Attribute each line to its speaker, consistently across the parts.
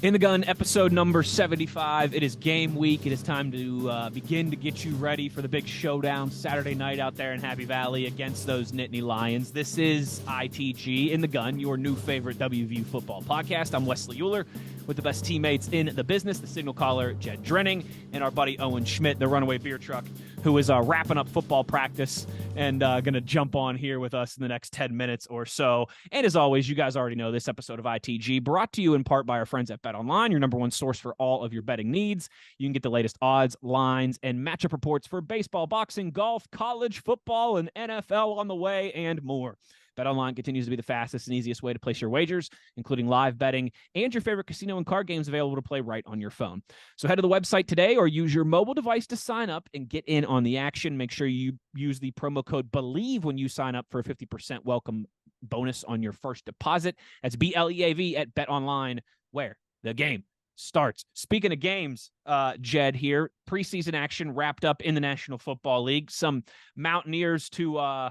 Speaker 1: In the Gun, episode number 75. It is game week. It is time to begin to get you ready for the big showdown Saturday night out there in Happy Valley against those Nittany Lions. This is ITG In the Gun, your new favorite WVU football podcast. I'm Wesley Euler with the best teammates in the business, the signal caller, Jed Drenning, and our buddy Owen Schmidt, the runaway beer truck, who is wrapping up football practice and going to jump on here with us in the next 10 minutes or so. And as always, you guys already know this episode of ITG brought to you in part by our friends at BetOnline, your number one source for all of your betting needs. You can get the latest odds, lines, and matchup reports for baseball, boxing, golf, college football, and NFL on the way, and more. BetOnline continues to be the fastest and easiest way to place your wagers, including live betting and your favorite casino and card games available to play right on your phone. So head to the website today or use your mobile device to sign up and get in on the action. Make sure you use the promo code BELIEVE when you sign up for a 50% welcome bonus on your first deposit. That's BLEAV at BetOnline, where the game starts. Speaking of games, Jed here, preseason action wrapped up in the National Football League. Some Mountaineers to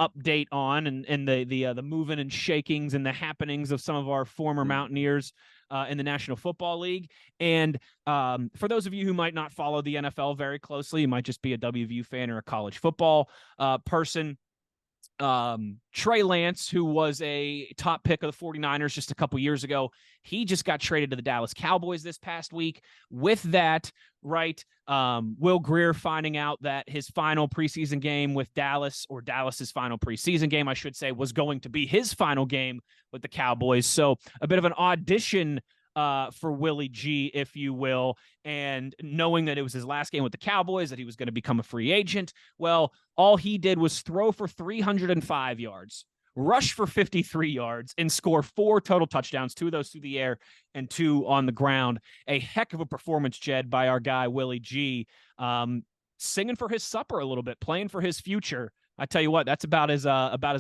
Speaker 1: update on and the moving and shakings and the happenings of some of our former Mountaineers in the National Football League. And for those of you who might not follow the NFL very closely, you might just be a WVU fan or a college football person. Trey Lance, who was a top pick of the 49ers just a couple years ago, he just got traded to the Dallas Cowboys this past week. With that, right, Will Grier finding out that his final preseason game with Dallas, or Dallas's final preseason game, I should say, was going to be his final game with the Cowboys. So a bit of an audition for Willie G, if you will, and knowing that it was his last game with the Cowboys, that he was going to become a free agent. Well, all he did was throw for 305 yards, rush for 53 yards, and score 4 total touchdowns, 2 of those through the air and 2 on the ground. A heck of a performance, Jed, by our guy Willie G, singing for his supper a little bit, playing for his future. I tell you what, that's about as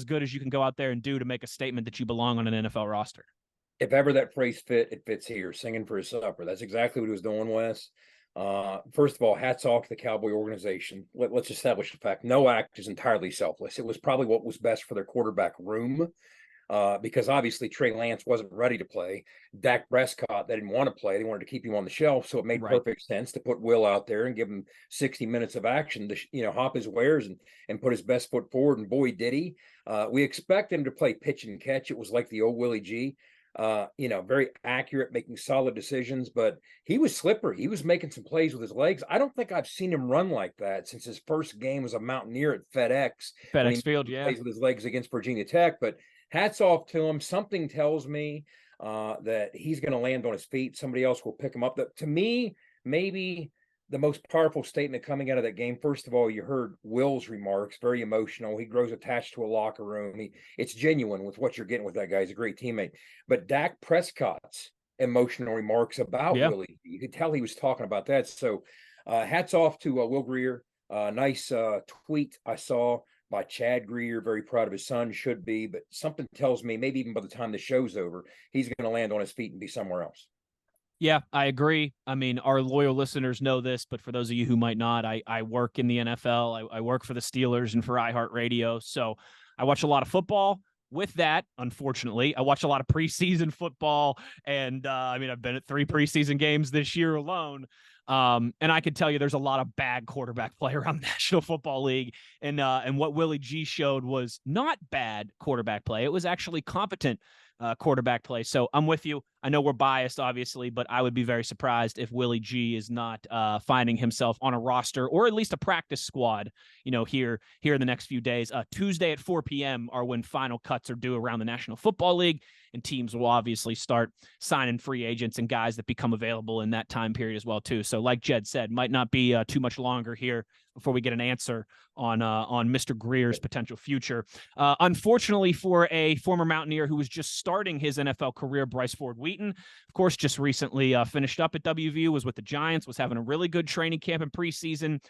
Speaker 1: good as you can go out there and do to make a statement that you belong on an NFL roster.
Speaker 2: If ever that phrase fit, it fits here. Singing for his supper. That's exactly what he was doing, Wes. First of all, hats off to the Cowboy organization. Let's establish the fact no act is entirely selfless. It was probably what was best for their quarterback room, because obviously Trey Lance wasn't ready to play. Dak Prescott, they didn't want to play. They wanted to keep him on the shelf, so it made perfect sense to put Will out there and give him 60 minutes of action to hop his wares and put his best foot forward. And boy, did he. We expect him to play pitch and catch. It was like the old Willie G. Very accurate, making solid decisions, but he was slippery. He was making some plays with his legs. I don't think I've seen him run like that since his first game as a Mountaineer at FedEx
Speaker 1: Field, yeah.
Speaker 2: Plays with his legs against Virginia Tech, but hats off to him. Something tells me that he's going to land on his feet. Somebody else will pick him up. To me, maybe the most powerful statement coming out of that game, first of all, you heard Will's remarks, very emotional. He grows attached to a locker room. It's genuine with what you're getting with that guy. He's a great teammate. But Dak Prescott's emotional remarks about Willie, you could tell he was talking about that. So hats off to Will Grier. Nice tweet I saw by Chad Grier. Very proud of his son, should be. But something tells me maybe even by the time the show's over, he's going to land on his feet and be somewhere else.
Speaker 1: Yeah, I agree. I mean, our loyal listeners know this, but for those of you who might not, I work in the NFL. I work for the Steelers and for iHeartRadio. So I watch a lot of football. With that, unfortunately, I watch a lot of preseason football. And I've been at 3 preseason games this year alone. And I can tell you there's a lot of bad quarterback play around the National Football League. And what Willie G showed was not bad quarterback play. It was actually competent quarterback play. So I'm with you. I know we're biased, obviously, but I would be very surprised if Willie G is not finding himself on a roster or at least a practice squad, here in the next few days. Tuesday at 4 p.m. are when final cuts are due around the National Football League, and teams will obviously start signing free agents and guys that become available in that time period as well, too. So like Jed said, might not be too much longer here before we get an answer on Mr. Grier's potential future. Unfortunately for a former Mountaineer who was just starting his NFL career, Bryce Ford Wheaton, of course, just recently finished up at WVU, was with the Giants, was having a really good training camp in preseason.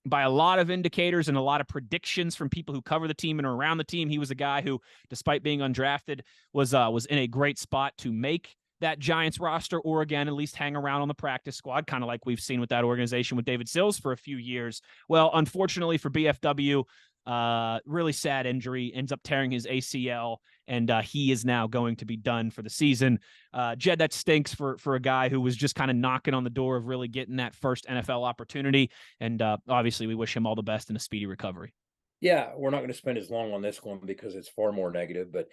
Speaker 1: By a lot of indicators and a lot of predictions from people who cover the team and are around the team, he was a guy who, despite being undrafted, was in a great spot to make that Giants roster, or again, at least hang around on the practice squad, kind of like we've seen with that organization with David Sills for a few years. Well, unfortunately for BFW, Really sad injury, ends up tearing his ACL, and he is now going to be done for the season. Jed, that stinks for a guy who was just kind of knocking on the door of really getting that first NFL opportunity. And obviously, we wish him all the best in a speedy recovery.
Speaker 2: Yeah, we're not going to spend as long on this one because it's far more negative, but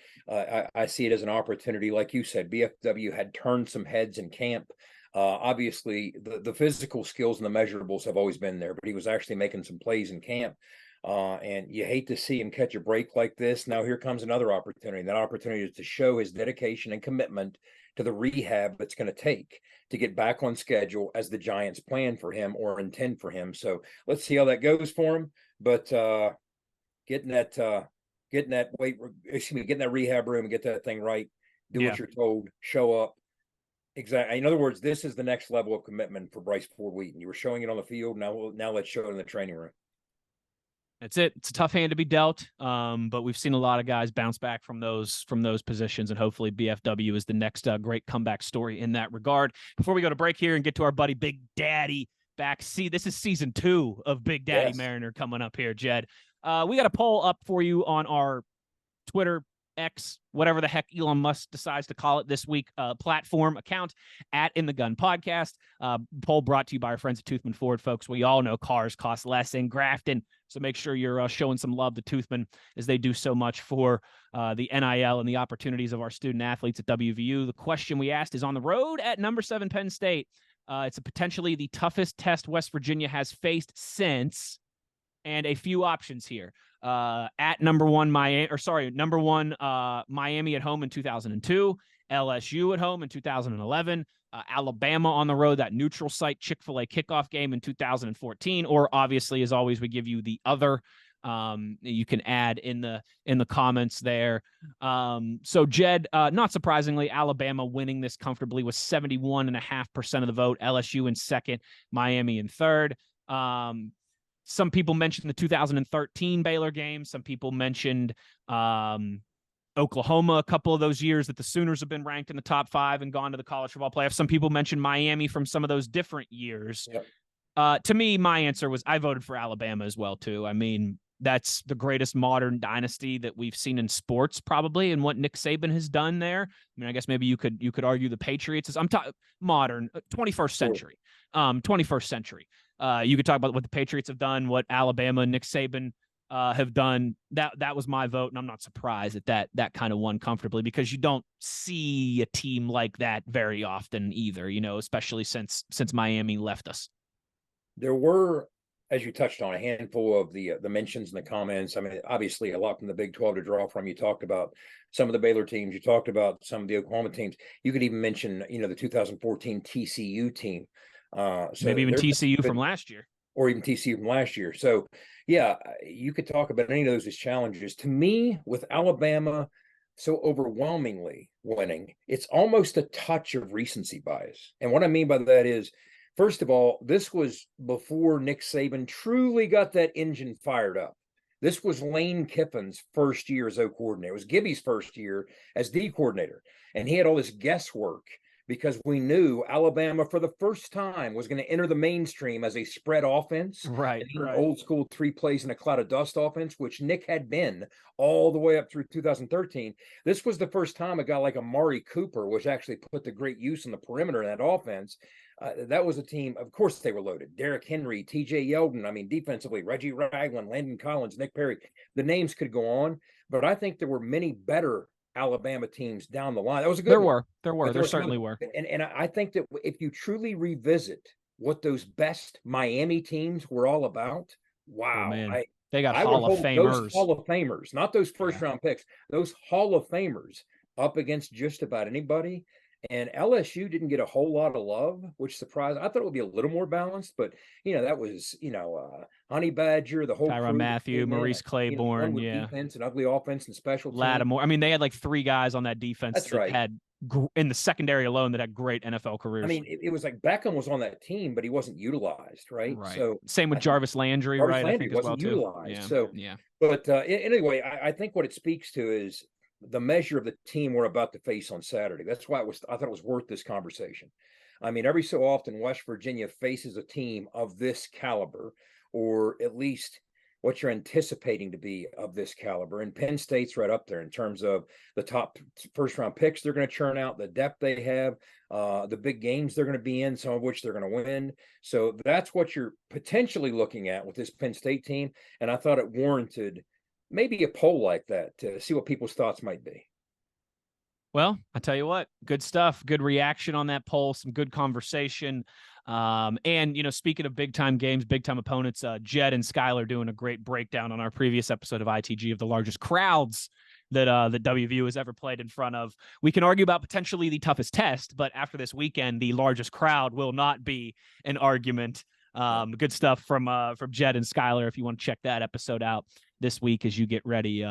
Speaker 2: I see it as an opportunity. Like you said, BFW had turned some heads in camp. Obviously, the physical skills and the measurables have always been there, but he was actually making some plays in camp. And you hate to see him catch a break like this. Now here comes another opportunity. That opportunity is to show his dedication and commitment to the rehab it's going to take to get back on schedule as the Giants plan for him or intend for him. So let's see how that goes for him. But getting that getting that rehab room and get that thing right, do what you're told, show up. Exactly. In other words, this is the next level of commitment for Bryce Ford Wheaton. You were showing it on the field. Now let's show it in the training room.
Speaker 1: That's it. It's a tough hand to be dealt, but we've seen a lot of guys bounce back from those positions, and hopefully BFW is the next great comeback story in that regard. Before we go to break here and get to our buddy Big Daddy back, this is season 2 of Big Daddy Merinar coming up here, Jed. We got a poll up for you on our Twitter, X, whatever the heck Elon Musk decides to call it this week, platform account at In the Gun Podcast. Poll brought to you by our friends at Toothman Ford, folks. We all know cars cost less in Grafton, so make sure you're showing some love to Toothman as they do so much for the NIL and the opportunities of our student athletes at WVU. The question we asked is, on the road at number 7 Penn State, it's potentially the toughest test West Virginia has faced since, and a few options here. At number 1 Miami at home in 2002, LSU at home in 2011, Alabama on the road, that neutral site Chick-fil-A kickoff game in 2014, or obviously, as always, we give you the other. You can add in the comments there. So Jed, not surprisingly, Alabama winning this comfortably with 71.5% of the vote, LSU in second, Miami in third. Some people mentioned the 2013 Baylor game. Some people mentioned Oklahoma a couple of those years that the Sooners have been ranked in the top 5 and gone to the college football playoff. Some people mentioned Miami from some of those different years. Yep. To me, my answer was I voted for Alabama as well, too. I mean, that's the greatest modern dynasty that we've seen in sports, probably, and what Nick Saban has done there. I mean, I guess maybe you could argue the Patriots. I'm talking modern, 21st century. 21st century. You could talk about what the Patriots have done, what Alabama and Nick Saban have done. That was my vote, and I'm not surprised that kind of won comfortably, because you don't see a team like that very often either, especially since Miami left us.
Speaker 2: There were, as you touched on, a handful of the mentions in the comments. I mean, obviously a lot from the Big 12 to draw from. You talked about some of the Baylor teams. You talked about some of the Oklahoma teams. You could even mention, the 2014 TCU team. So
Speaker 1: maybe even TCU from last year.
Speaker 2: Or even TCU from last year. So, yeah, you could talk about any of those as challenges. To me, with Alabama so overwhelmingly winning, it's almost a touch of recency bias. And what I mean by that is, first of all, this was before Nick Saban truly got that engine fired up. This was Lane Kiffin's first year as O coordinator. It was Gibby's first year as D coordinator. And he had all this guesswork, because we knew Alabama for the first time was going to enter the mainstream as a spread offense.
Speaker 1: Right.
Speaker 2: An old school 3 plays in a cloud of dust offense, which Nick had been all the way up through 2013. This was the first time a guy like Amari Cooper was actually put to great use in the perimeter in that offense. That was a team, of course, they were loaded. Derrick Henry, TJ Yeldon, I mean, defensively, Reggie Ragland, Landon Collins, Nick Perry. The names could go on, but I think there were many better Alabama teams down the line. That was a good one.
Speaker 1: There certainly were.
Speaker 2: And I think that if you truly revisit what those best Miami teams were all about, wow.
Speaker 1: Oh, man. They got Hall of Famers.
Speaker 2: Those Hall of Famers, not those first-round picks, those Hall of Famers up against just about anybody. And LSU didn't get a whole lot of love, which surprised. I thought it would be a little more balanced, but that was Honey Badger, the whole
Speaker 1: Tyrann Mathieu, Maurice Claiborne,
Speaker 2: defense and ugly offense and special teams.
Speaker 1: Lattimore. I mean, they had like 3 guys on that defense had in the secondary alone that had great NFL careers.
Speaker 2: I mean, it was like Beckham was on that team, but he wasn't utilized, right? So
Speaker 1: same with Jarvis Landry,
Speaker 2: Jarvis
Speaker 1: right?
Speaker 2: Landry
Speaker 1: I think
Speaker 2: wasn't utilized. So but anyway, I think what it speaks to is the measure of the team we're about to face on Saturday. That's why I thought it was worth this conversation. I mean, every so often West Virginia faces a team of this caliber, or at least what you're anticipating to be of this caliber. And Penn State's right up there in terms of the top first round picks they're going to churn out, the depth they have, the big games they're going to be in, some of which they're going to win. So that's what you're potentially looking at with this Penn State team. And I thought it warranted maybe a poll like that to see what people's thoughts might be.
Speaker 1: Well, I tell you what, good stuff, good reaction on that poll, some good conversation. And, speaking of big time games, big time opponents, Jed and Skylar doing a great breakdown on our previous episode of ITG of the largest crowds that WVU has ever played in front of. We can argue about potentially the toughest test, but after this weekend, the largest crowd will not be an argument. Good stuff from Jed and Skylar. If you want to check that episode out this week as you get ready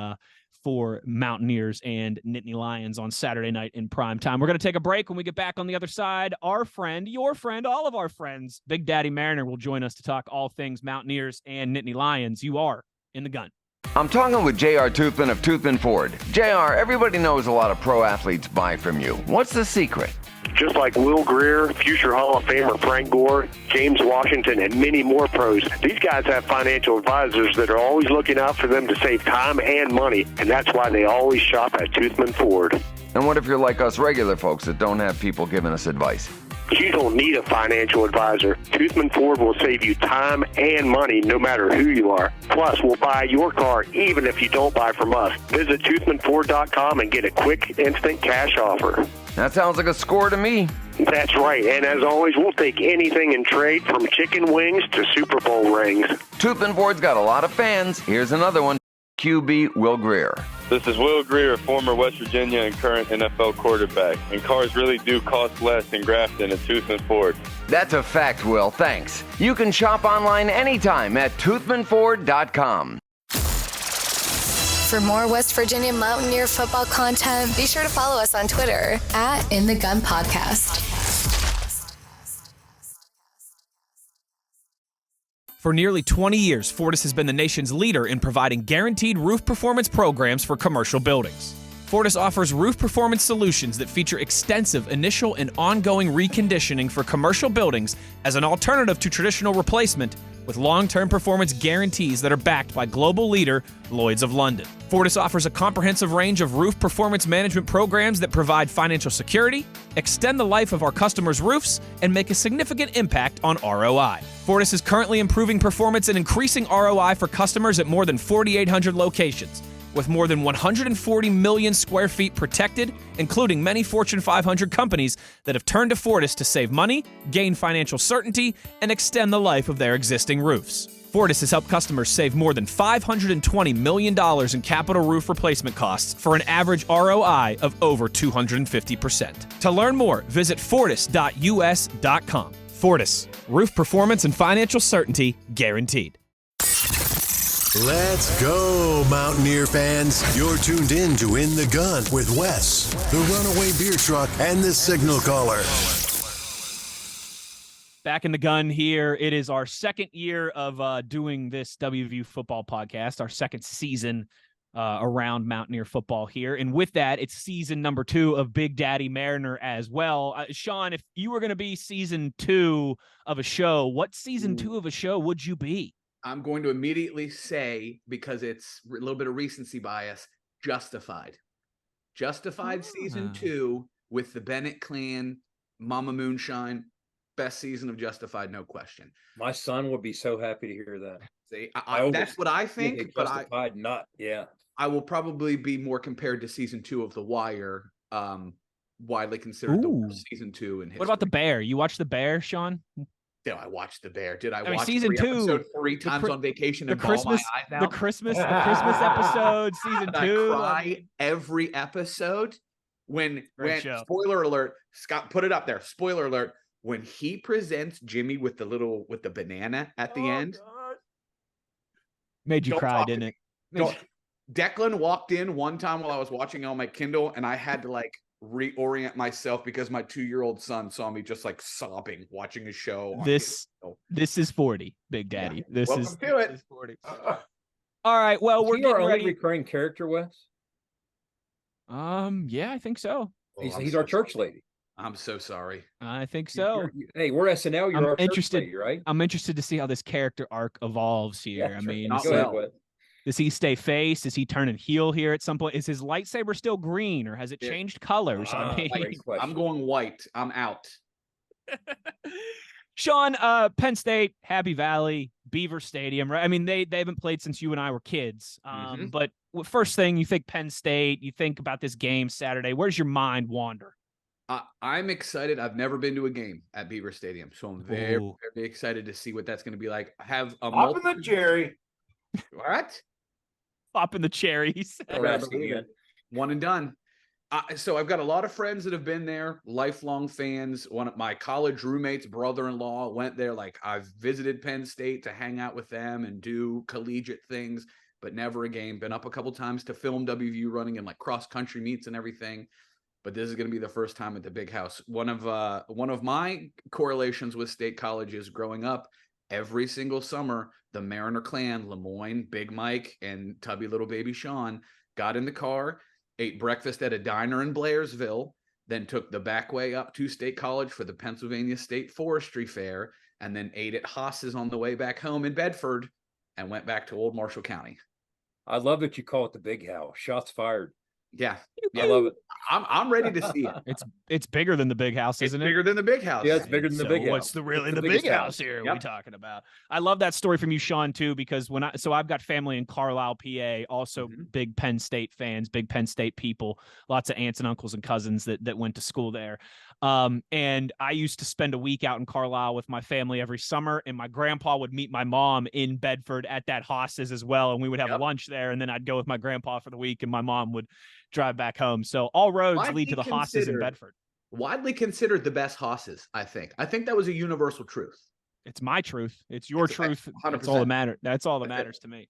Speaker 1: for Mountaineers and Nittany Lions on Saturday night in prime time. We're going to take a break. When we get back on the other side, our friend, your friend, all of our friends, Big Daddy Merinar will join us to talk all things Mountaineers and Nittany Lions. You are in the gun.
Speaker 3: I'm talking with J.R. Toothman of Toothman Ford. J.R., everybody knows a lot of pro athletes buy from you. What's the secret?
Speaker 4: Just like Will Grier, future Hall of Famer Frank Gore, James Washington, and many more pros, these guys have financial advisors that are always looking out for them to save time and money, and that's why they always shop at Toothman Ford.
Speaker 3: And what if you're like us regular folks that don't have people giving us advice?
Speaker 4: You don't need a financial advisor. Toothman Ford will save you time and money no matter who you are. Plus, we'll buy your car even if you don't buy from us. Visit toothmanford.com and get a quick, instant cash offer.
Speaker 3: That sounds like a score to me.
Speaker 4: That's right. And as always, we'll take anything in trade from chicken wings to Super Bowl rings.
Speaker 3: Toothman Ford's got a lot of fans. Here's another one. QB Will Grier.
Speaker 5: This is Will Grier, former West Virginia and current NFL quarterback. And cars really do cost less in Grafton at Toothman Ford.
Speaker 3: That's a fact, Will. Thanks. You can shop online anytime at toothmanford.com.
Speaker 6: For more West Virginia Mountaineer football content, be sure to follow us on Twitter at In the Gun Podcast.
Speaker 1: For nearly 20 years, Fortis has been the nation's leader in providing guaranteed roof performance programs for commercial buildings. Fortis offers roof performance solutions that feature extensive initial and ongoing reconditioning for commercial buildings as an alternative to traditional replacement, with long-term performance guarantees that are backed by global leader Lloyd's of London. Fortis offers a comprehensive range of roof performance management programs that provide financial security, extend the life of our customers' roofs, and make a significant impact on ROI. Fortis is currently improving performance and increasing ROI for customers at more than 4,800 locations, with more than 140 million square feet protected, including many Fortune 500 companies that have turned to Fortis to save money, gain financial certainty, and extend the life of their existing roofs. Fortis has helped customers save more than $520 million in capital roof replacement costs for an average ROI of over 250%. To learn more, visit fortis.us.com. Fortis, roof performance and financial certainty guaranteed.
Speaker 7: Let's go, Mountaineer fans. You're tuned in to In the Gun with Wes, the Runaway Beer Truck, and the Signal Caller.
Speaker 1: Back in the gun here. It is our second year of doing this WVU football podcast, our second season around Mountaineer football here. And with that, it's season number 2 of Big Daddy Merinar as well. Sean, if you were going to be season 2 of a show, what season 2 of a show would you be?
Speaker 8: I'm going to immediately say, because it's a little bit of recency bias, Justified. Justified season 2 with the Bennett clan, Mama Moonshine. Best season of Justified, no question.
Speaker 2: My son would be so happy to hear that.
Speaker 8: See, that's what I think, but
Speaker 2: Justified,
Speaker 8: I will probably be more compared to season 2 of The Wire, widely considered the worst season 2 in history.
Speaker 1: What about The Bear? You watched The Bear, Sean?
Speaker 8: Did I watch The Bear? Did I
Speaker 1: mean,
Speaker 8: watch
Speaker 1: season 2
Speaker 8: episode 3 times on vacation and bawl my eyes out?
Speaker 1: The Christmas episode, season 2.
Speaker 8: I cry every episode when
Speaker 1: show.
Speaker 8: Spoiler alert, Scott put it up there. Spoiler alert, when he presents Jimmy with the banana at the end.
Speaker 1: God. Made you cry, didn't it?
Speaker 8: Declan walked in one time while I was watching on my Kindle, and I had to reorient myself because my 2-year-old son saw me just sobbing watching a show.
Speaker 1: This is 40, Big Daddy.
Speaker 8: Yeah.
Speaker 1: This
Speaker 8: Welcome to it.
Speaker 1: is 40. All right. Well, we're getting ready.
Speaker 2: Recurring character, Wes.
Speaker 1: Yeah, I think so.
Speaker 2: He's our church lady.
Speaker 8: I'm so sorry.
Speaker 1: I think so.
Speaker 2: Hey, we're SNL. You're
Speaker 1: I'm
Speaker 2: our church
Speaker 1: interested,
Speaker 2: lady, right?
Speaker 1: I'm interested to see how this character arc evolves here.
Speaker 2: Yeah,
Speaker 1: I
Speaker 2: sure.
Speaker 1: mean,
Speaker 8: Not
Speaker 2: Go ahead,
Speaker 8: well.
Speaker 2: Wes.
Speaker 1: does he stay face? Is he turning heel here at some point? Is his lightsaber still green or has it
Speaker 8: Yeah.
Speaker 1: changed colors? I mean,
Speaker 2: Great question.
Speaker 8: I'm going white. I'm out.
Speaker 1: Sean, Penn State, Happy Valley, Beaver Stadium, right? I mean, they haven't played since you and I were kids. But first thing, you think Penn State, you think about this game Saturday. Where's your mind wander?
Speaker 8: I'm excited. I've never been to a game at Beaver Stadium, so I'm very,
Speaker 1: Ooh.
Speaker 8: very excited to see what that's going to be like. I have a
Speaker 9: Up in the cherry.
Speaker 8: What?
Speaker 1: Popping the cherries.
Speaker 8: One and done. So I've got a lot of friends that have been there, lifelong fans. One of my college roommates' brother-in-law went there. Like, I've visited Penn State to hang out with them and do collegiate things, but never a game. Been up a couple times to film WVU running and like cross-country meets and everything. But this is going to be the first time at the big house. One of my correlations with state colleges growing up, every single summer, the Merinar clan, Lemoyne, Big Mike, and Tubby Little Baby Sean got in the car, ate breakfast at a diner in Blairsville, then took the back way up to State College for the Pennsylvania State Forestry Fair, and then ate at Haas's on the way back home in Bedford and went back to Old Marshall County.
Speaker 2: I love that you call it the big house. Shots fired.
Speaker 8: Yeah.
Speaker 2: I love it.
Speaker 8: I'm ready to see it.
Speaker 1: It's bigger than the big house, isn't it?
Speaker 8: Bigger than the big house.
Speaker 2: Yeah, it's bigger than the big house.
Speaker 1: What's really
Speaker 2: It's
Speaker 1: the
Speaker 2: biggest
Speaker 1: big house here?
Speaker 8: Yep.
Speaker 1: We talking about? I love that story from you, Sean, too, because I've got family in Carlisle, PA, also big Penn State fans, big Penn State people, lots of aunts and uncles and cousins that went to school there. And I used to spend a week out in Carlisle with my family every summer, and my grandpa would meet my mom in Bedford at that Haas's as well, and we would have lunch there, and then I'd go with my grandpa for the week, and my mom would drive back home. So all roads lead to the Haas's in Bedford.
Speaker 8: Widely considered the best Haas's, I think. I think that was a universal truth.
Speaker 1: It's my truth. It's your truth.
Speaker 8: 100%.
Speaker 1: That's all that matters. That's all that matters to me.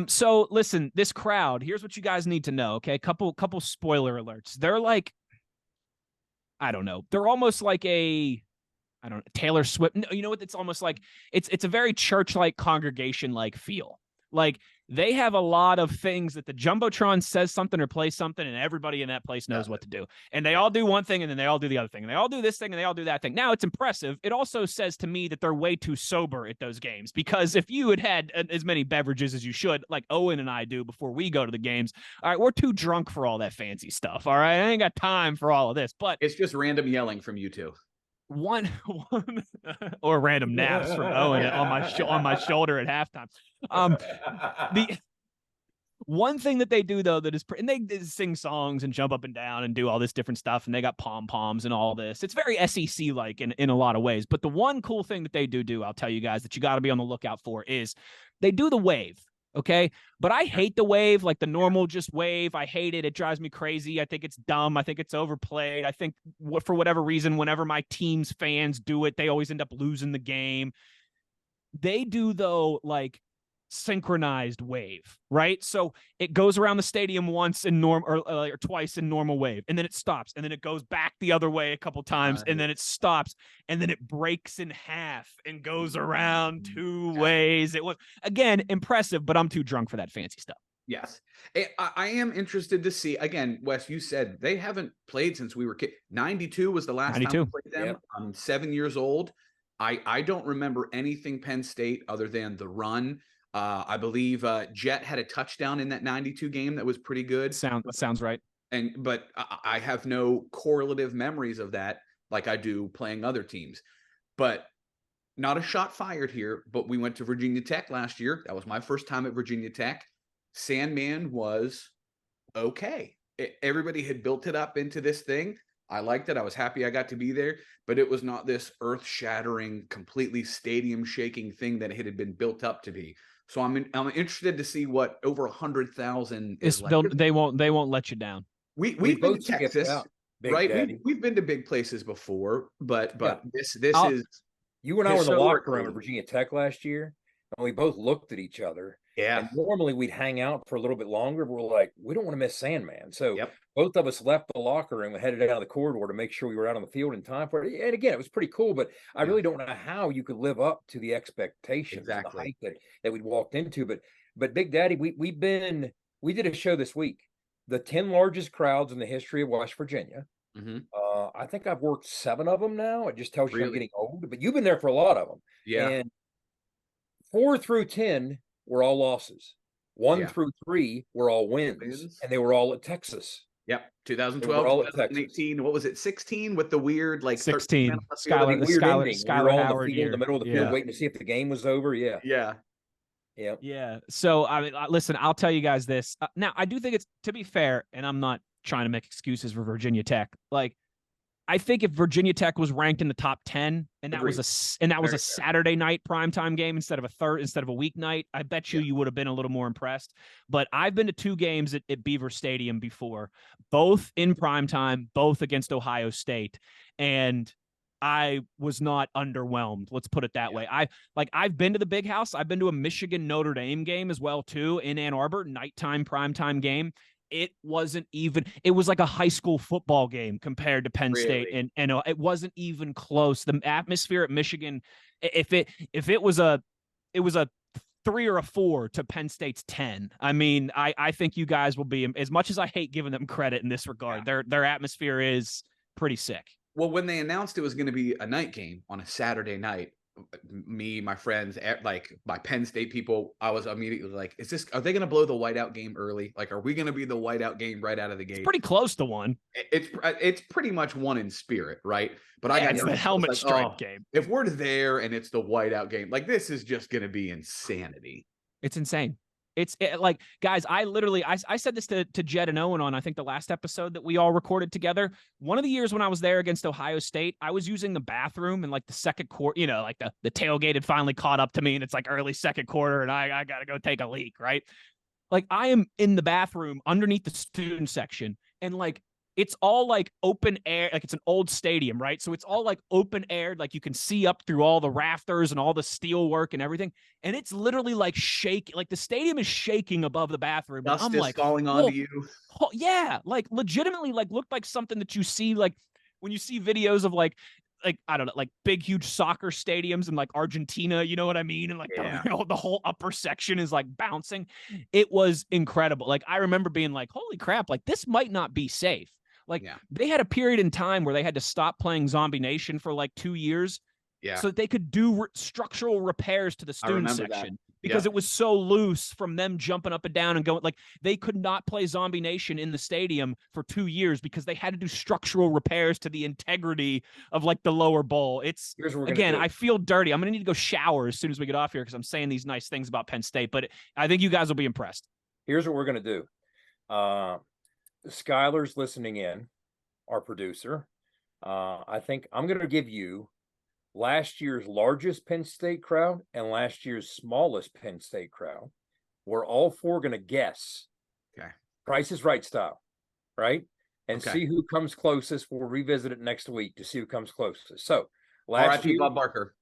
Speaker 1: So listen, this crowd, here's what you guys need to know. Okay. Couple spoiler alerts. They're like, I don't know. They're almost like Taylor Swift. No, you know what? It's almost like it's a very church-like congregation-like feel. Like, they have a lot of things that the Jumbotron says something or plays something, and everybody in that place knows what to do. And they all do one thing, and then they all do the other thing. And they all do this thing, and they all do that thing. Now, it's impressive. It also says to me that they're way too sober at those games, because if you had as many beverages as you should, like Owen and I do before we go to the games, all right, we're too drunk for all that fancy stuff, all right? I ain't got time for all of this. But
Speaker 8: it's just random yelling from you two.
Speaker 1: One or random naps from Owen on my shoulder at halftime. The one thing that they do, though, that is, and they sing songs and jump up and down and do all this different stuff, and they got pom-poms and all this. It's very SEC-like in a lot of ways. But the one cool thing that they do, I'll tell you guys, that you got to be on the lookout for, is they do the wave. Okay. But I hate the wave, like the normal just wave. I hate it. It drives me crazy. I think it's dumb. I think it's overplayed. I think for whatever reason, whenever my team's fans do it, they always end up losing the game. They do, though, like synchronized wave, right? So it goes around the stadium once in or twice in normal wave, and then it stops, and then it goes back the other way a couple times, and then it stops, and then it breaks in half and goes around two ways. It was, again, impressive, but I'm too drunk for that fancy stuff.
Speaker 8: Yes. I am interested to see, again, Wes, you said they haven't played since we were kids. 92 was the last 92. Time we played them. Yep. I'm 7 years old. I don't remember anything Penn State other than the run. I believe Jet had a touchdown in that 92 game that was pretty good.
Speaker 1: Sounds right.
Speaker 8: But I have no correlative memories of that like I do playing other teams. But not a shot fired here, but we went to Virginia Tech last year. That was my first time at Virginia Tech. Sandman was okay. Everybody had built it up into this thing. I liked it. I was happy I got to be there, but it was not this earth-shattering, completely stadium-shaking thing that it had been built up to be. So I'm interested to see what over 100,000 is like.
Speaker 1: They won't let you down.
Speaker 8: We've been to Texas, right? We've been to big places before, but this is.
Speaker 2: You and I were in the locker room at Virginia Tech last year, and we both looked at each other.
Speaker 8: Yeah.
Speaker 2: And normally we'd hang out for a little bit longer, but we're like, we don't want to miss Sandman. So both of us left the locker room and headed out of the corridor to make sure we were out on the field in time for it. And again, it was pretty cool, but I really don't know how you could live up to the expectations, the hype that we'd walked into. But Big Daddy, we did a show this week, the 10 largest crowds in the history of West Virginia. I think I've worked 7 of them now. It just tells you I'm
Speaker 8: Really?
Speaker 2: getting old, but you've been there for a lot of them.
Speaker 8: Yeah.
Speaker 2: And 4 through 10 were all losses. 1
Speaker 8: Yeah.
Speaker 2: through 3 were all wins, and they were all at Texas.
Speaker 8: Yep.
Speaker 2: They
Speaker 8: 2012,
Speaker 2: were all at
Speaker 8: 2018. What was it? 16 with the weird, like
Speaker 1: 16.
Speaker 8: 13 on the
Speaker 1: Skylar-
Speaker 8: field?
Speaker 2: The weird
Speaker 1: Skylar-
Speaker 2: ending. We
Speaker 1: Skylar
Speaker 2: were all in
Speaker 1: Howard
Speaker 2: the field, in
Speaker 1: year.
Speaker 2: the middle of the
Speaker 1: Yeah.
Speaker 2: field, waiting to see if the game was over. Yeah.
Speaker 8: Yeah.
Speaker 2: Yeah.
Speaker 1: Yeah. So, I mean, listen, I'll tell you guys this. Now, I do think it's, to be fair, and I'm not trying to make excuses for Virginia Tech. Like, I think if Virginia Tech was ranked in the top 10 and that
Speaker 8: Agreed.
Speaker 1: was a
Speaker 8: Very fair.
Speaker 1: Saturday night primetime game instead of a weeknight, I bet you would have been a little more impressed. But I've been to 2 games at Beaver Stadium before, both in primetime, both against Ohio State. And I was not underwhelmed. Let's put it that way. I've been to the Big House. I've been to a Michigan Notre Dame game as well, too, in Ann Arbor, nighttime primetime game. It wasn't even, it was like a high school football game compared to Penn State. And it wasn't even close. The atmosphere at Michigan, if it was a 3 or a 4 to Penn State's 10. I mean, I think you guys will be, as much as I hate giving them credit in this regard, their atmosphere is pretty sick.
Speaker 8: Well, when they announced it was going to be a night game on a Saturday night, me, my friends, like my Penn State people, I was immediately like, are they going to blow the whiteout game early? Like, are we going to be the whiteout game right out of the gate?
Speaker 1: It's pretty close to one.
Speaker 8: It's pretty much one in spirit, right? But
Speaker 1: it's the helmet stripe game.
Speaker 8: If we're there and it's the whiteout game, like, this is just going to be insanity.
Speaker 1: It's insane. It's like, guys, I said this to Jed and Owen on, I think, the last episode that we all recorded together. One of the years when I was there against Ohio State, I was using the bathroom in like the second quarter, like the tailgate had finally caught up to me and it's like early second quarter and I got to go take a leak, right? Like, I am in the bathroom underneath the student section and like, it's all like open air, like it's an old stadium, right? So it's all like open air, like you can see up through all the rafters and all the steel work and everything. And it's literally like shaking, like the stadium is shaking above the bathroom.
Speaker 8: Dust
Speaker 1: I'm
Speaker 8: is
Speaker 1: like,
Speaker 8: falling onto you.
Speaker 1: Yeah, like legitimately, like looked like something that you see, like when you see videos of like I don't know, like big huge soccer stadiums in like Argentina, you know what I mean? And like the whole upper section is like bouncing. It was incredible. Like I remember being like, holy crap, like this might not be safe. Like they had a period in time where they had to stop playing Zombie Nation for like 2 years so that they could do structural repairs to the student section because it was so loose from them jumping up and down and going. Like they could not play Zombie Nation in the stadium for 2 years because they had to do structural repairs to the integrity of like the lower bowl. It's, again, I feel dirty. I'm going to need to go shower as soon as we get off here because I'm saying these nice things about Penn State, but I think you guys will be impressed.
Speaker 2: Here's what we're going to do. Skylar's listening in, our producer. I think I'm going to give you last year's largest Penn State crowd and last year's smallest Penn State crowd. We're all 4 going to guess.
Speaker 8: Okay. Price
Speaker 2: is Right style, right? And see who comes closest. We'll revisit it next week to see who comes closest. So,
Speaker 8: R.I.P. Bob Barker.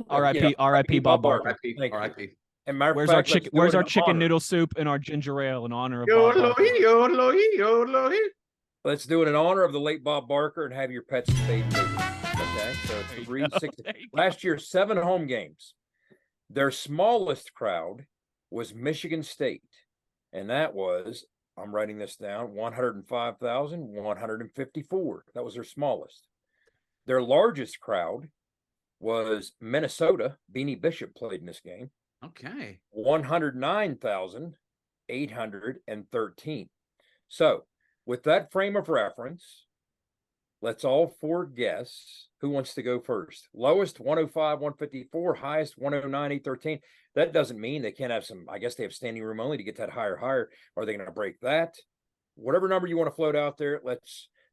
Speaker 1: R.I.P. Bob Barker.
Speaker 8: R.I.P.
Speaker 2: And
Speaker 1: where's our chicken? Where's our chicken noodle soup and our ginger ale in honor of Bob Barker?
Speaker 2: Let's do it in honor of the late Bob Barker and have your pets spayed and neutered. Okay, so 360. Last year, 7 home games. Their smallest crowd was Michigan State, and that was, I'm writing this down, 105,154. That was their smallest. Their largest crowd was Minnesota. Beanie Bishop played in this game.
Speaker 8: Okay.
Speaker 2: 109,813. So, with that frame of reference, let's all 4 guess who wants to go first. Lowest 105, 154, highest 109, 813. That doesn't mean they can't have some, I guess they have standing room only to get that higher. Are they going to break that? Whatever number you want to float out there,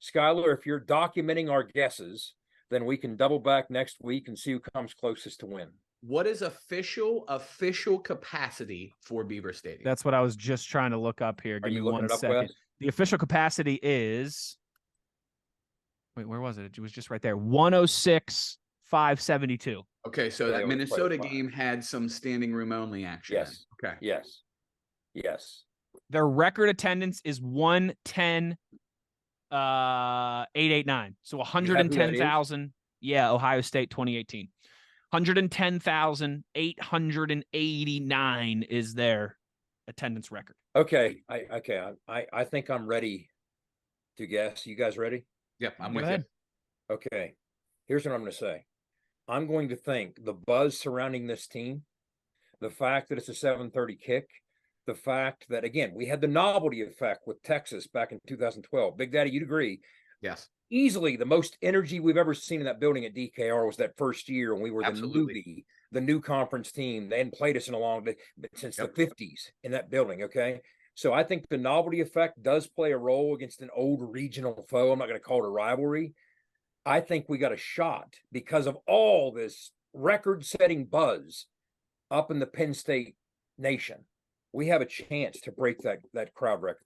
Speaker 2: Skylar, if you're documenting our guesses, then we can double back next week and see who comes closest to win.
Speaker 8: What is official capacity for Beaver Stadium?
Speaker 1: That's what I was just trying to look up here. Give me 1 second.
Speaker 2: Wes?
Speaker 1: The official capacity is, wait, where was it? It was just right there. 106,572.
Speaker 8: Okay, so that Minnesota game had some standing room only action.
Speaker 2: Yes.
Speaker 8: Okay.
Speaker 2: Yes.
Speaker 1: Their record attendance is 110,889. So 110,000. Yeah, Ohio State 2018. 110,889 is their attendance record.
Speaker 2: Okay. I think I'm ready to guess. You guys ready?
Speaker 8: Yep, I'm
Speaker 1: Go
Speaker 8: with
Speaker 1: ahead.
Speaker 8: you.
Speaker 2: Okay. Here's what I'm going to say. I'm going to think the buzz surrounding this team, the fact that it's a 7:30 kick, the fact that, again, we had the novelty effect with Texas back in 2012. Big Daddy, you'd agree.
Speaker 8: Yes.
Speaker 2: Easily the most energy we've ever seen in that building at DKR was that first year when we were
Speaker 8: Absolutely.
Speaker 2: the new conference team. They hadn't played us in a long day, since the 50s in that building. Okay. So I think the novelty effect does play a role against an old regional foe. I'm not going to call it a rivalry. I think we got a shot because of all this record-setting buzz up in the Penn State nation. We have a chance to break that crowd record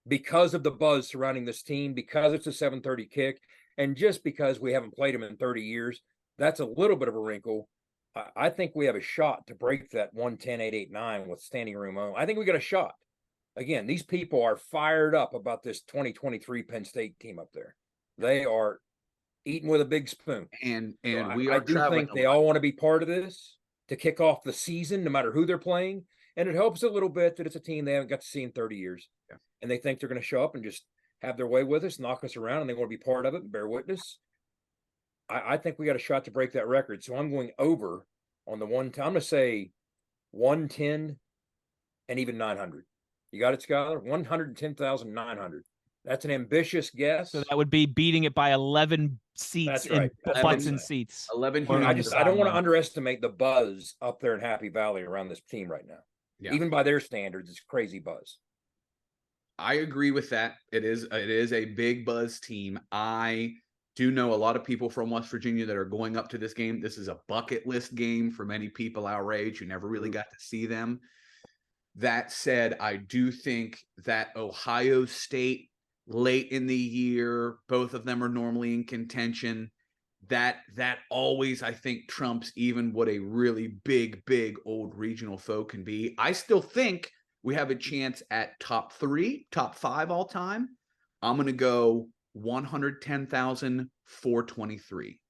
Speaker 2: because of the buzz surrounding this team, because it's a 7:30 kick, and just because we haven't played them in 30 years. That's a little bit of a wrinkle. I think we have a shot to break that 110-889 with standing room only. I think we got a shot. Again, these people are fired up about this 2023 Penn State team up there. They are eating with a big spoon.
Speaker 8: And
Speaker 2: So
Speaker 8: we
Speaker 2: I
Speaker 8: are
Speaker 2: do
Speaker 8: traveling
Speaker 2: think they all want to be part of this to kick off the season, no matter who they're playing. And it helps a little bit that it's a team they haven't got to see in 30 years.
Speaker 8: Yeah.
Speaker 2: And they think they're going to show up and just have their way with us, knock us around, and they want to be part of it and bear witness. I think we got a shot to break that record. So I'm going over on the one time. I'm going to say 110 and even 900. You got it, Skylar? 110,900. That's an ambitious guess.
Speaker 1: So that would be beating it by 11 seats.
Speaker 2: That's right.
Speaker 1: In butts and seats.
Speaker 8: 11
Speaker 2: I
Speaker 8: huge.
Speaker 2: don't want to underestimate the buzz up there in Happy Valley around this team right now.
Speaker 8: Yeah.
Speaker 2: Even by their standards, it's crazy buzz.
Speaker 8: I agree with that. It is a big buzz team. I do know a lot of people from West Virginia that are going up to this game. This is a bucket list game for many people our age who never really got to see them. That said, I do think that Ohio State late in the year, both of them are normally in contention. That always, I think, trumps even what a really big old regional foe can be. I still think we have a chance at top 3, top 5 all time. I'm going to go 110,423.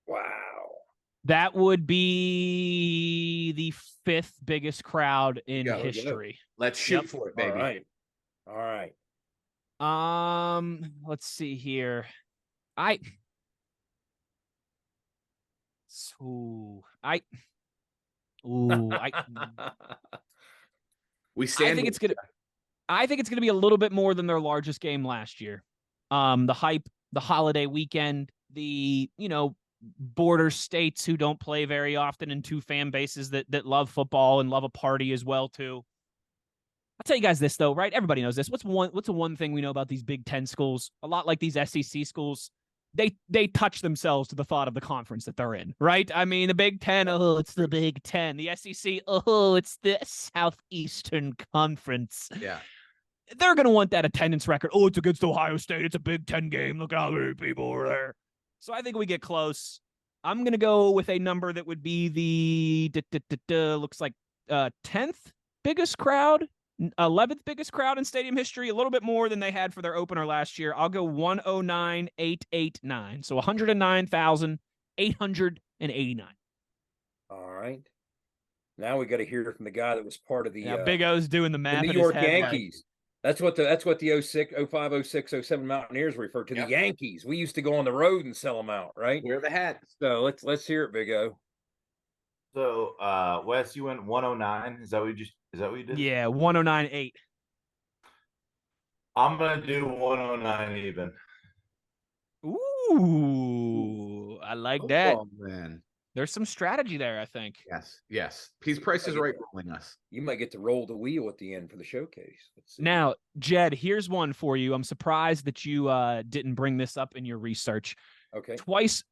Speaker 2: Wow.
Speaker 1: That would be the 5th biggest crowd in history.
Speaker 8: Let's shoot for it, baby.
Speaker 2: All right.
Speaker 1: Let's see here.
Speaker 8: We stand.
Speaker 1: I think it's gonna be a little bit more than their largest game last year. The hype, the holiday weekend, the border states who don't play very often, and 2 fan bases that love football and love a party as well too. I'll tell you guys this though, right? Everybody knows this. What's the one thing we know about these Big Ten schools? A lot like these SEC schools, they touch themselves to the thought of the conference that they're in, right? I mean, the Big Ten, oh, it's the Big Ten. The SEC, oh, it's the Southeastern Conference.
Speaker 8: Yeah.
Speaker 1: They're going to want that attendance record. Oh, it's against Ohio State. It's a Big Ten game. Look how many people are there. So I think we get close. I'm going to go with a number that would be the looks like 10th biggest crowd, 11th biggest crowd in stadium history, a little bit more than they had for their opener last year. I'll go 109,889. So 109,889.
Speaker 2: All right. Now we got to hear from the guy that was part of the
Speaker 1: Big O's doing the math.
Speaker 2: The New York Yankees. That's what the 06, 05, 06, 07 Mountaineers refer to. The Yankees. We used to go on the road and sell them out, right?
Speaker 8: Wear the hat.
Speaker 2: So let's hear it, Big O.
Speaker 9: So Wes, you went 109. Is that what you did?
Speaker 1: Yeah, 109.8.
Speaker 9: I'm gonna do 109 even.
Speaker 1: Ooh, I like that.
Speaker 8: Oh, man.
Speaker 1: There's some strategy there, I think.
Speaker 8: Yes. He's Price is Right rolling us.
Speaker 2: You might get to roll the wheel at the end for the showcase.
Speaker 1: Now, Jed, here's one for you. I'm surprised that you didn't bring this up in your research.
Speaker 2: Okay.
Speaker 1: Twice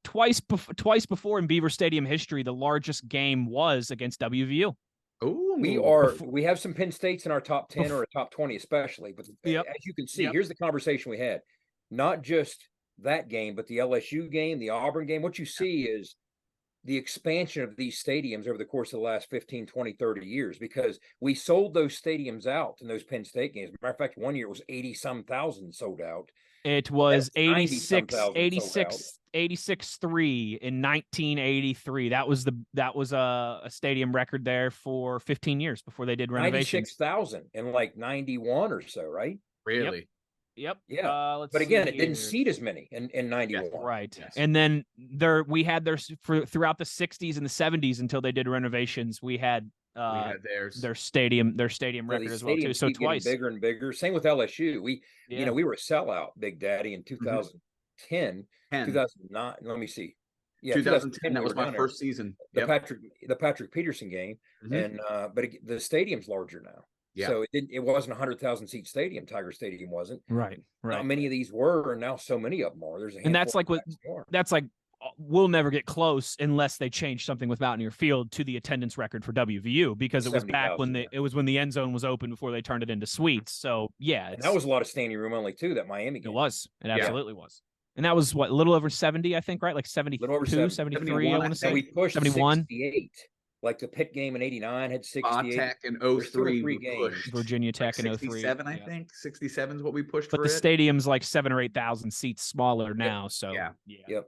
Speaker 1: before in Beaver Stadium history, the largest game was against WVU.
Speaker 8: Oh,
Speaker 2: we have some Penn States in our top 10 or our top 20, especially. But as you can see, here's the conversation we had. Not just that game, but the LSU game, the Auburn game. What you see is the expansion of these stadiums over the course of the last 15, 20, 30 years, because we sold those stadiums out in those Penn State games. Matter of fact, one year it was 80-some thousand sold out.
Speaker 1: It was 86-3 in 1983. That was a stadium record there for 15 years before they did renovations.
Speaker 2: 96,000 in like 91 or so, right?
Speaker 8: Really?
Speaker 1: Yep.
Speaker 2: Yeah.
Speaker 1: Let's
Speaker 2: But again,
Speaker 1: see
Speaker 2: it didn't
Speaker 1: here.
Speaker 2: seat as many in 91.
Speaker 1: Right.
Speaker 8: Yes.
Speaker 1: And then we had throughout the 60s and the 70s until they did renovations, we had
Speaker 8: theirs.
Speaker 1: their stadium
Speaker 2: So
Speaker 1: record
Speaker 2: these
Speaker 1: as well too.
Speaker 2: stadiums
Speaker 1: So
Speaker 2: keep getting
Speaker 1: twice.
Speaker 2: bigger and bigger. Same with LSU. We we were a sellout, Big Daddy, in 2010, 2009. Let me see. Yeah,
Speaker 8: 2010. That
Speaker 2: we
Speaker 8: was
Speaker 2: were
Speaker 8: my
Speaker 2: down there.
Speaker 8: first season.
Speaker 2: The Patrick Peterson game, and but the stadium's larger now.
Speaker 8: Yeah.
Speaker 2: So it wasn't a 100,000 seat stadium. Tiger Stadium wasn't.
Speaker 1: Right.
Speaker 2: Not many of these were, and now so many of them are. There's a
Speaker 1: And that's like we'll never get close unless they change something with Mountaineer Field to the attendance record for WVU, because it was back when when the end zone was open before they turned it into suites. So yeah,
Speaker 2: and that was a lot of standing room only too. That Miami game.
Speaker 1: It absolutely was. And that was what, a little over 70, I think, right? Like 72, 73, I want to say.
Speaker 2: And we pushed
Speaker 1: 71.
Speaker 2: 68. Like the Pitt game in 89 had 68.
Speaker 8: Tech in 03
Speaker 2: games.
Speaker 1: Virginia Tech in 03.
Speaker 8: 67, I think. 67 is what we pushed
Speaker 1: but
Speaker 8: for
Speaker 1: the
Speaker 8: it.
Speaker 1: stadium's like 7,000 or 8,000 seats smaller now. So
Speaker 2: Yep.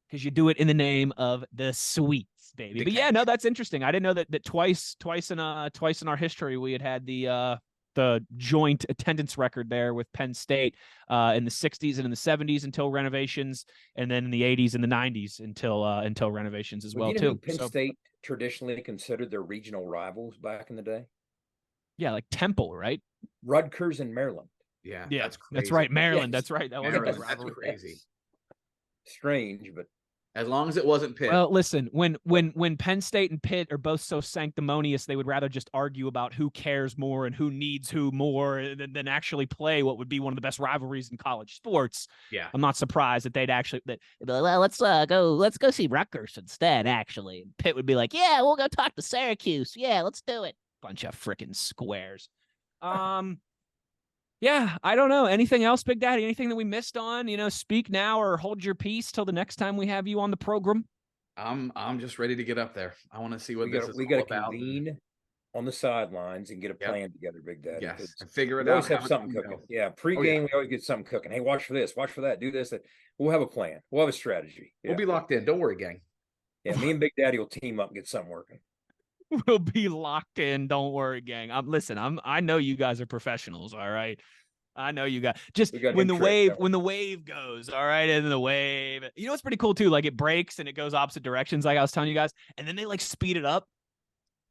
Speaker 1: Because you do it in the name of the suites, baby. But yeah, no, that's interesting. I didn't know that twice in our history we had the joint attendance record there with Penn State in the 60s and in the 70s until renovations, and then in the 80s and the 90s until renovations as well too.
Speaker 2: Penn State traditionally considered their regional rivals back in the day.
Speaker 1: Yeah, like Temple, right?
Speaker 2: Rutgers and Maryland.
Speaker 8: Yeah,
Speaker 1: that's right. Maryland.
Speaker 2: Yes.
Speaker 1: That's right. That was
Speaker 8: that's crazy.
Speaker 2: Strange, but
Speaker 8: as long as it wasn't Pitt.
Speaker 1: Well, listen, when Penn State and Pitt are both so sanctimonious, they would rather just argue about who cares more and who needs who more than actually play what would be one of the best rivalries in college sports.
Speaker 8: Yeah,
Speaker 1: I'm not surprised that they'd actually well, let's go see Rutgers instead. Actually, and Pitt would be like, yeah, we'll go talk to Syracuse. Yeah, let's do it. Bunch of freaking squares. Yeah, I don't know. Anything else, Big Daddy? Anything that we missed on? Speak now or hold your peace till the next time we have you on the program.
Speaker 8: I'm just ready to get up there. I want to see what
Speaker 2: we got to convene on the sidelines and get a plan together, Big Daddy.
Speaker 8: Yes, and figure it
Speaker 2: out. Always have something
Speaker 8: cooking.
Speaker 2: Yeah, pregame we always get something cooking. Hey, watch for this, watch for that, do this. We'll have a plan. We'll have a strategy.
Speaker 8: Yeah. We'll be locked in. Don't worry, gang.
Speaker 2: Yeah, me and Big Daddy will team up and get something working.
Speaker 1: We'll be locked in. Don't worry, gang. I know you guys are professionals. All right. I know you got when the wave goes. All right. And the wave, it's pretty cool too. Like it breaks and it goes opposite directions. Like I was telling you guys, and then they like speed it up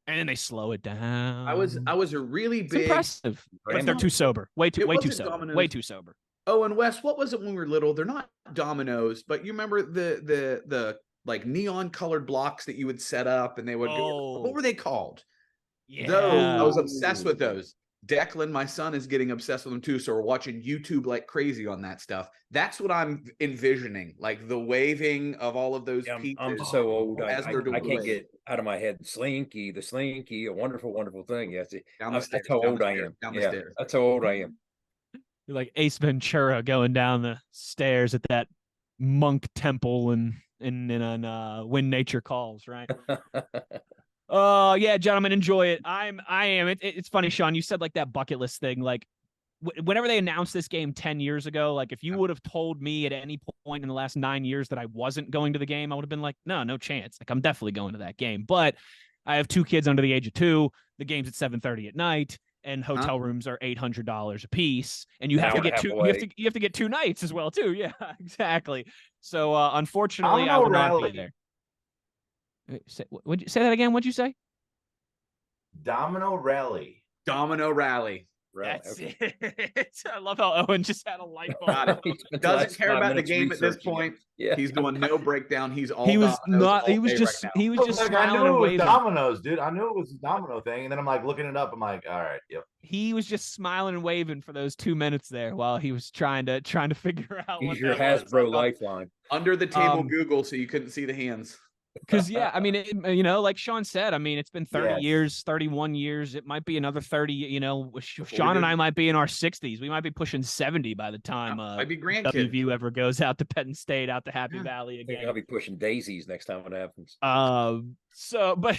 Speaker 1: and then they slow it down.
Speaker 8: I was a really big,
Speaker 1: impressive, but they're too sober. Way too sober. Dominoes. Way too sober.
Speaker 8: Oh, and Wes, what was it when we were little? They're not Dominoes, but you remember the like neon colored blocks that you would set up and they would go, what were they called?
Speaker 1: Yeah.
Speaker 8: Those, I was obsessed with those. Declan, my son, is getting obsessed with them too. So we're watching YouTube like crazy on that stuff. That's what I'm envisioning, like the waving of all of those pieces.
Speaker 2: I'm so old. I can't get out of my head. The Slinky, a wonderful, wonderful thing. Yes, that's how old I am. Yeah, that's how old I am.
Speaker 1: You're like Ace Ventura going down the stairs at that monk temple and When Nature Calls, right? Oh yeah, gentlemen, enjoy it. I am. It's funny, Sean. You said like that bucket list thing. Like whenever they announced this game 10 years ago, like if you would have told me at any point in the last 9 years that I wasn't going to the game, I would have been like, no chance. Like I'm definitely going to that game. But I have 2 kids under the age of 2. The game's at 7:30 at night, and hotel rooms are $800 a piece, and you have to get 2. You have to get 2 nights as well too. Yeah, exactly. So unfortunately, I will not be there. Would you say that again? What'd you say?
Speaker 9: Domino Rally.
Speaker 1: That's it. I love how Owen just had a light bulb.
Speaker 8: He doesn't care about the game at this point. Yeah. He's doing no breakdown. He was
Speaker 1: just smiling and waving.
Speaker 9: Dominoes, dude. I knew it was a domino thing, and then I'm like looking it up. I'm like, all right, yep.
Speaker 1: He was just smiling and waving for those 2 minutes there while he was trying to figure out.
Speaker 2: He's your Hasbro lifeline.
Speaker 8: Under the table Google, so you couldn't see the hands.
Speaker 1: Because yeah, I mean, like Sean said, I mean, it's been 30 years, 31 years. It might be another 30. Sean and I might be in our 60s. We might be pushing 70 by the time
Speaker 8: might be
Speaker 1: WVU ever goes out to Penn State, out to Happy Valley again.
Speaker 2: I'll be pushing daisies next time it happens.
Speaker 1: But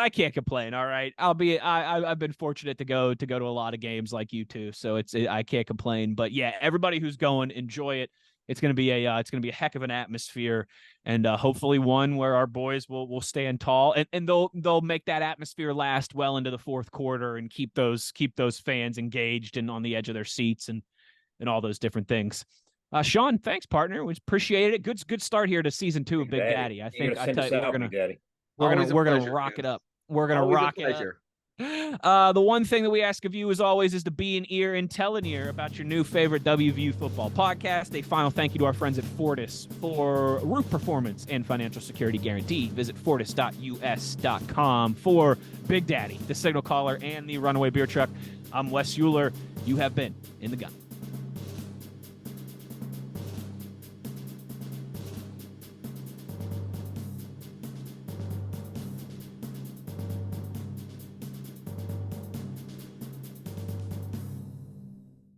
Speaker 1: I can't complain. All right, I've been fortunate to go to a lot of games like you two, so I can't complain. But yeah, everybody who's going, enjoy it. it's going to be a heck of an atmosphere, and hopefully one where our boys will stand tall, and they'll make that atmosphere last well into the fourth quarter and keep those fans engaged and on the edge of their seats and all those different things. Sean, thanks, partner. We appreciate it. Good start here to season 2 of Big Daddy. I think we're gonna rock it up. We're gonna rock it up. The one thing that we ask of you, as always, is to be an ear and tell an ear about your new favorite WVU football podcast. A final thank you to our friends at Fortis for roof performance and financial security guarantee. Visit fortis.us.com for Big Daddy, the Signal Caller, and the Runaway Beer Truck. I'm Wes Euler. You have been in the gun.